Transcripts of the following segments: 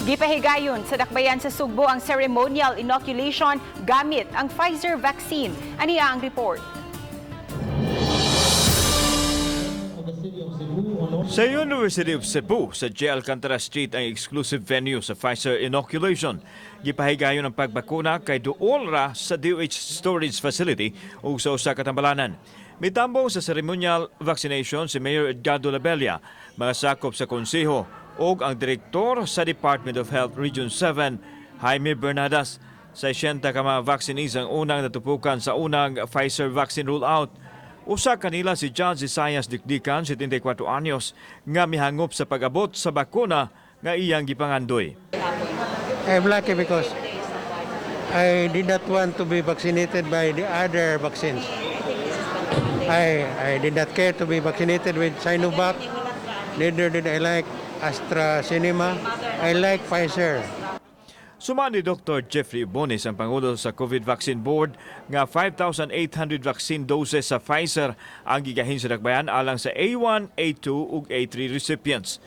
Gipahigayon sa dakbayan sa Sugbo ang ceremonial inoculation gamit ang Pfizer vaccine. Aniya ang report. Sa University of Cebu, sa J. Alcantara Street ang exclusive venue sa Pfizer inoculation. Gipahigayon ang pagbakuna kay duol ra sa DOH storage facility o sa usa ka tambalanan. Mitambong sa ceremonial vaccination si Mayor Edgardo Labella, mga sakop sa konseho o ang direktor sa Department of Health Region 7, Jaime Bernadas. 60 ka mga vaccinees ang unang natupukan sa unang Pfizer vaccine rollout. Usa kanila si John Isaias Dikdikan, 74 anyos, nga mihangop sa pag-abot sa bakuna nga iyang gipangandoy. I'm lucky because I did not want to be vaccinated by the other vaccines. I did not care to be vaccinated with Sinovac. Neither did I like AstraZeneca. I like Pfizer. Sumani ni Dr. Jeffrey Bonis, ang Pangulo sa COVID Vaccine Board, nga 5,800 vaccine doses sa Pfizer ang gigahin sa dakbayan alang sa A1, A2 ug A3 recipients.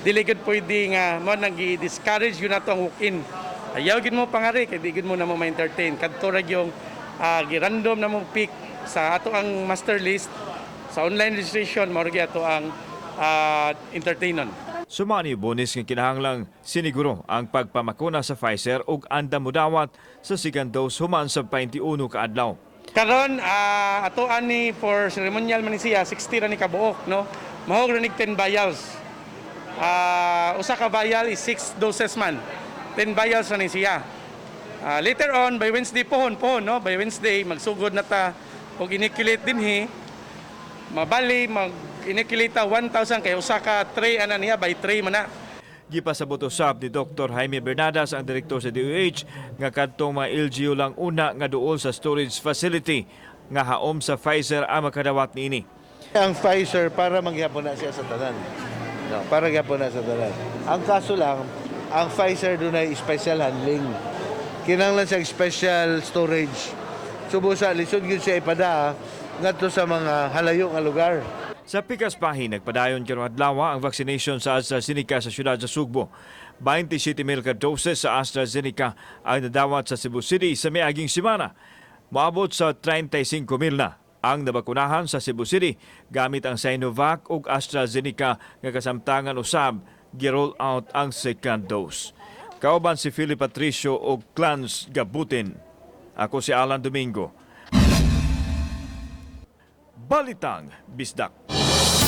Dili gid pwede nga mo nag-discourage yun nato ang walk-in. Ayaw gid mo pangari kay di gid mo na mo ma-entertain. Kadto ra yung gi-random na mo pick sa ato ang master list sa online registration mo gyud ato ang entertainon. Sumani Bonis nga kinahanglang siniguro ang pagpamakuna sa Pfizer ug anda modawat sa second dose human sa 21 ka adlaw. Karon ato ani for ceremonial man siya 60 ra ni kabuok no. Mahog ra nig 10 vials. Usa ka vial is 6 doses man. 10 vials ra ni siya. Later on by Wednesday pohon no, by Wednesday magsugod na ta og inoculate dinhi. Mabali inoculate 1,000 kay usa ka tray ana niya by tray man na. Gipasabot usab ni Dr. Jaime Bernadas, ang direktor sa DOH, nga kadtong mga LGU lang una nga duol sa storage facility nga haom sa Pfizer ang makadawat niini. Ang Pfizer para magyapon na siya sa tanan. No, para magyapon na sa tanan. Ang kaso lang, ang Pfizer doon ay special handling. Kinahanglan siya special storage. Subo sa lisod gyud siya ipada ngadto sa mga halayo nga lugar. Sa pikas pahin, nagpadayon karong adlaw ang vaccination sa AstraZeneca sa siyudad sa Sugbo. 27,000 ka doses sa AstraZeneca ang nadawat sa Cebu City sa miaging semana. Moabot sa 35,000 na ang nabakunahan sa Cebu City gamit ang Sinovac ug AstraZeneca nga kasamtangan usab gi-roll out ang second dose. Kauban si Philip Patricio ug Clans Gabutin. Ako si Alan Domingo. Balitang Bisdak.